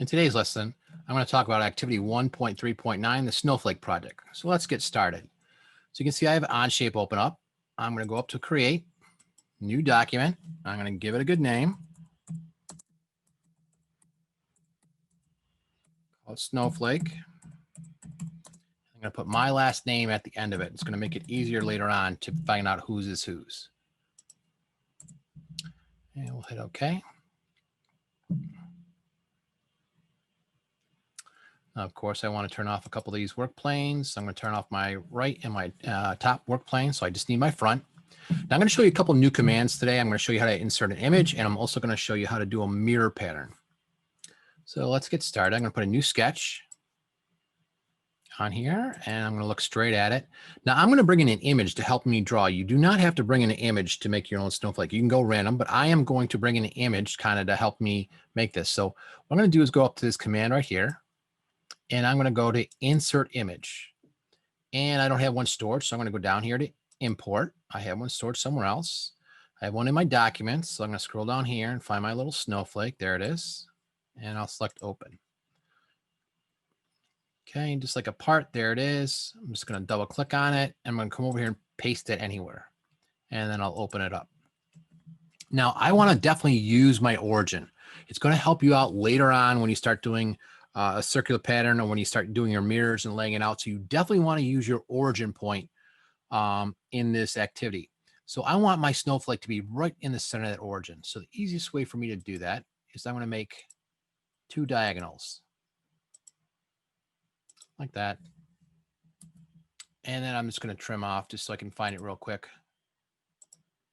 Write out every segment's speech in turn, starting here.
In today's lesson, I'm going to talk about activity 1.3.9, the Snowflake Project. So let's get started. So you can see I have Onshape open up. I'm going to go up to Create, New Document. I'm going to give it a good name. Call it Snowflake. I'm going to put my last name at the end of it. It's going to make it easier later on to find out whose is whose. And we'll hit OK. Now, of course, I want to turn off a couple of these work planes. I'm going to turn off my right and my top work plane. So I just need my front. Now I'm going to show you a couple new commands today. I'm going to show you how to insert an image, and I'm also going to show you how to do a mirror pattern. So let's get started. I'm going to put a new sketch on here, and I'm going to look straight at it. Now I'm going to bring in an image to help me draw. You do not have to bring in an image to make your own snowflake. You can go random, but I am going to bring in an image kind of to help me make this. So what I'm going to do is go up to this command right here, and I'm going to go to Insert Image. And I don't have one stored, so I'm going to go down here to Import. I have one stored somewhere else. I have one in my documents, so I'm going to scroll down here and find my little snowflake. There it is. And I'll select Open. Okay, just like a part, there it is. I'm just going to double click on it. I'm going to come over here and paste it anywhere. And then I'll open it up. Now, I want to definitely use my origin. It's going to help you out later on when you start doing a circular pattern or when you start doing your mirrors and laying it out. So you definitely want to use your origin point in this activity. So I want my snowflake to be right in the center of that origin. So the easiest way for me to do that is I'm going to make two diagonals like that. And then I'm just going to trim off just so I can find it real quick.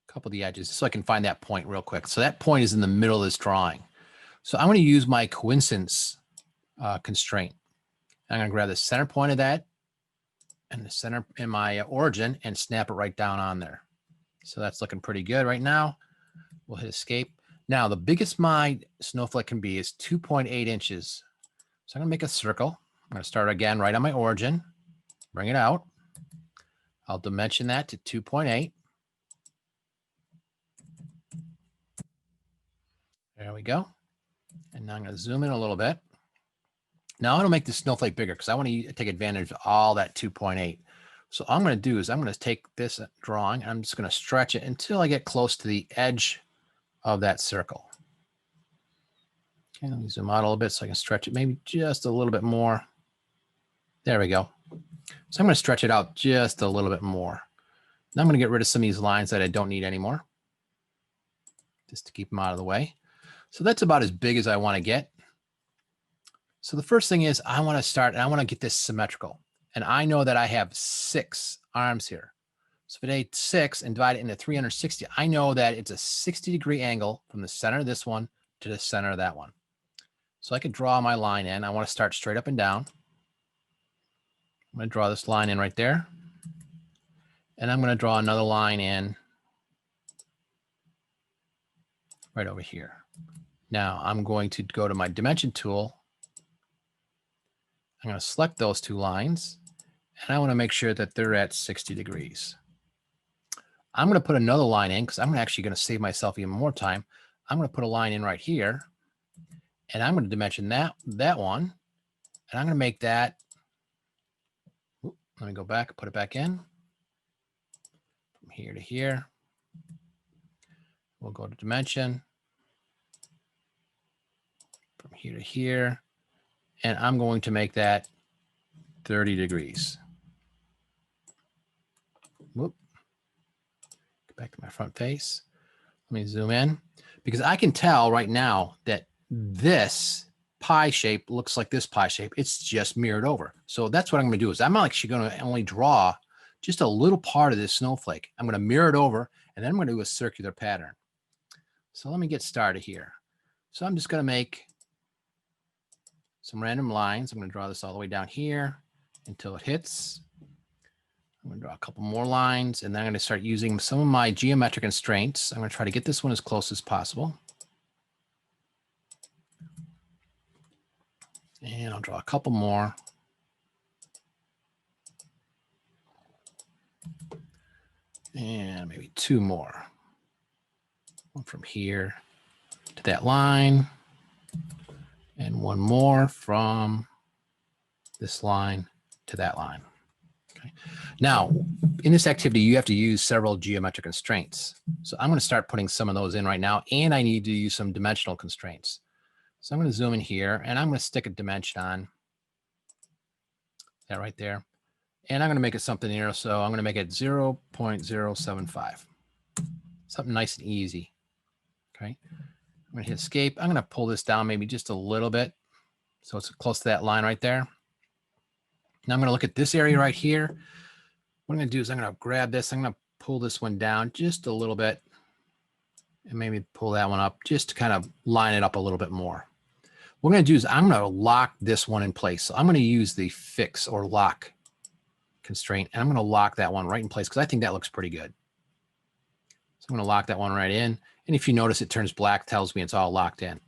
A couple of the edges so I can find that point real quick. So that point is in the middle of this drawing. So I'm going to use my coincidence constraint. I'm going to grab the center point of that and the center in my origin and snap it right down on there. So that's looking pretty good right now. We'll hit escape. Now the biggest my snowflake can be is 2.8 inches. So I'm going to make a circle. I'm going to start again right on my origin, bring it out. I'll dimension that to 2.8. There we go. And now I'm going to zoom in a little bit. Now I'm going to make the snowflake bigger because I want to take advantage of all that 2.8. So all I'm going to do is I'm going to take this drawing and I'm just going to stretch it until I get close to the edge of that circle. Okay, let me zoom out a little bit so I can stretch it maybe just a little bit more. There we go. So I'm going to stretch it out just a little bit more. Now I'm going to get rid of some of these lines that I don't need anymore, just to keep them out of the way. So that's about as big as I want to get. So the first thing is I want to start and I want to get this symmetrical. And I know that I have 6 arms here. So if I take 6 and divide it into 360, I know that it's a 60-degree angle from the center of this one to the center of that one. So I could draw my line in. I want to start straight up and down. I'm going to draw this line in right there. And I'm going to draw another line in right over here. Now I'm going to go to my dimension tool. I'm going to select those 2 lines. And I want to make sure that they're at 60 degrees. I'm going to put another line in because I'm actually going to save myself even more time. I'm going to put a line in right here. And I'm going to dimension that one. And I'm going to make that. Let me go back, put it back in. From here to here. We'll go to dimension. From here to here. And I'm going to make that 30 degrees. Whoop. Go back to my front face. Let me zoom in because I can tell right now that this pie shape looks like this pie shape. It's just mirrored over. So that's what I'm going to do is I'm actually going to only draw just a little part of this snowflake. I'm going to mirror it over and then I'm going to do a circular pattern. So let me get started here. So I'm just going to make some random lines. I'm going to draw this all the way down here until it hits. I'm going to draw a couple more lines and then I'm going to start using some of my geometric constraints. I'm going to try to get this one as close as possible. And I'll draw a couple more. And maybe 2 more. One from here to that line. and one more from this line to that line. Okay. Now, in this activity, you have to use several geometric constraints. So I'm going to start putting some of those in right now, and I need to use some dimensional constraints. So I'm going to zoom in here, and I'm going to stick a dimension on that right there. And I'm going to make it something here. So I'm going to make it 0.075. Something nice and easy. Okay. I'm going to hit escape. I'm going to pull this down maybe just a little bit, so it's close to that line right there. Now I'm going to look at this area right here. What I'm going to do is I'm going to grab this. I'm going to pull this one down just a little bit and maybe pull that one up just to kind of line it up a little bit more. What I'm going to do is I'm going to lock this one in place. So I'm going to use the fix or lock constraint, and I'm going to lock that one right in place because I think that looks pretty good. So I'm going to lock that one right in. And if you notice it turns black, tells me it's all locked in.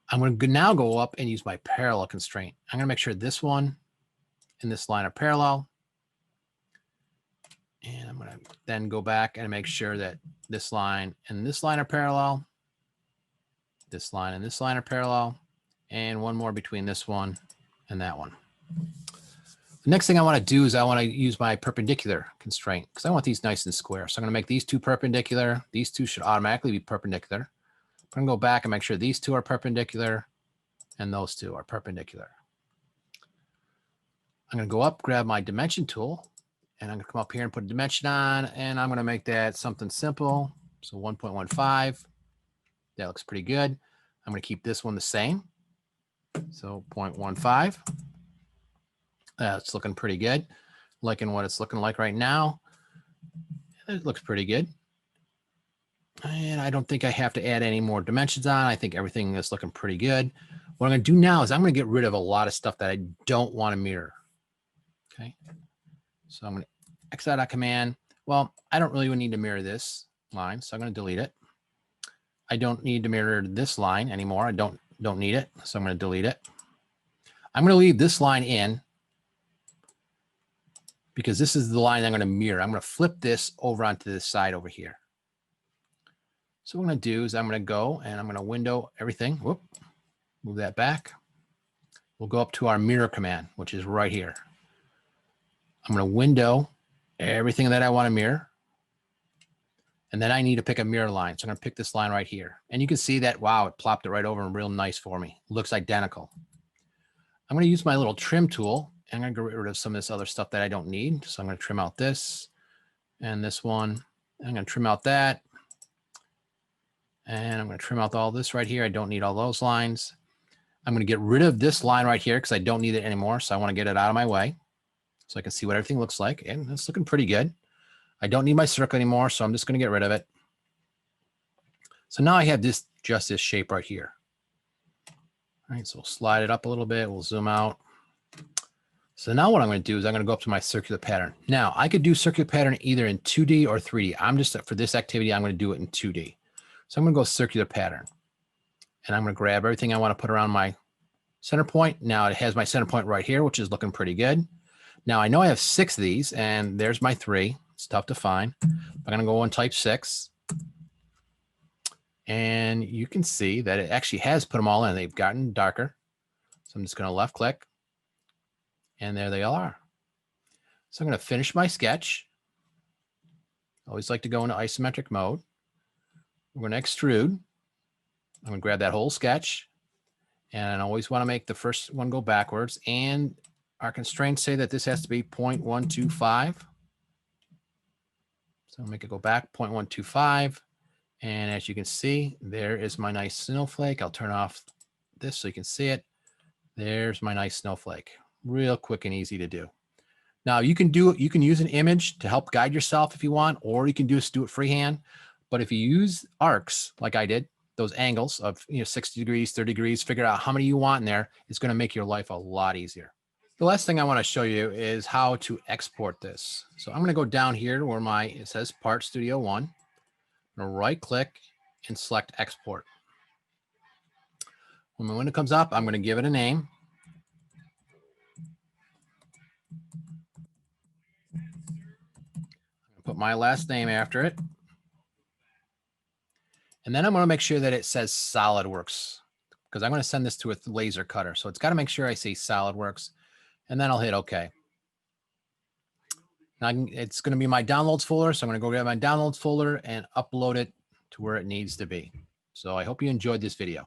I'm going to now go up and use my parallel constraint. I'm going to make sure this one and this line are parallel. And I'm going to then go back and make sure that this line and this line are parallel. This line and this line are parallel. And one more between this one and that one. The next thing I want to do is I want to use my perpendicular constraint because I want these nice and square. So I'm going to make these two perpendicular. These two should automatically be perpendicular. I'm going to go back and make sure these two are perpendicular and those two are perpendicular. I'm going to go up, grab my dimension tool, and I'm going to come up here and put a dimension on, and I'm going to make that something simple. So 1.15. That looks pretty good. I'm going to keep this one the same. So 0.15. That's looking pretty good. Liking what it's looking like right now. It looks pretty good. And I don't think I have to add any more dimensions on. I think everything is looking pretty good. What I'm going to do now is I'm going to get rid of a lot of stuff that I don't want to mirror. Okay. So I'm going to X out a command. Well, I don't really need to mirror this line, so I'm going to delete it. I don't need to mirror this line anymore. I don't need it, so I'm going to delete it. I'm going to leave this line in because this is the line I'm going to mirror. I'm going to flip this over onto this side over here. So what I'm going to do is I'm going to go and I'm going to window everything. Whoop, move that back. We'll go up to our mirror command, which is right here. I'm going to window everything that I want to mirror. And then I need to pick a mirror line. So I'm going to pick this line right here. And you can see that, wow, it plopped it right over and real nice for me. Looks identical. I'm going to use my little trim tool. And I'm going to get rid of some of this other stuff that I don't need. So I'm going to trim out this and this one. I'm going to trim out that. And I'm going to trim out all this right here. I don't need all those lines. I'm going to get rid of this line right here because I don't need it anymore. So I want to get it out of my way so I can see what everything looks like. And it's looking pretty good. I don't need my circle anymore, so I'm just going to get rid of it. So now I have just this shape right here. All right, so we'll slide it up a little bit. We'll zoom out. So now what I'm going to do is I'm going to go up to my circular pattern. Now I could do circular pattern either in 2D or 3D. I'm just, for this activity, I'm going to do it in 2D. So I'm going to go circular pattern. And I'm going to grab everything I want to put around my center point. Now it has my center point right here, which is looking pretty good. Now I know I have 6 of these, and there's my 3. It's tough to find. I'm going to go and type 6. And you can see that it actually has put them all in. They've gotten darker. So I'm just going to left click. And there they all are. So I'm going to finish my sketch. I always like to go into isometric mode. We're going to extrude. I'm going to grab that whole sketch. And I always want to make the first one go backwards. And our constraints say that this has to be 0.125. So I'll make it go back 0.125. And as you can see, there is my nice snowflake. I'll turn off this so you can see it. There's my nice snowflake. Real quick and easy to do. Now you can use an image to help guide yourself if you want, or you can just do it freehand. But if you use arcs like I did, those angles of 60 degrees, 30 degrees, figure out how many you want in there, it's going to make your life a lot easier. The last thing I want to show you is how to export this. So I'm going to go down here to where it says Part Studio 1. I'm going to right click and select export. When my window comes up, I'm going to give it a name. Put my last name after it. And then I'm going to make sure that it says Solidworks because I'm going to send this to a laser cutter. So it's got to make sure I say SolidWorks, and then I'll hit OK. Now it's going to be my downloads folder. So I'm going to go get my downloads folder and upload it to where it needs to be. So I hope you enjoyed this video.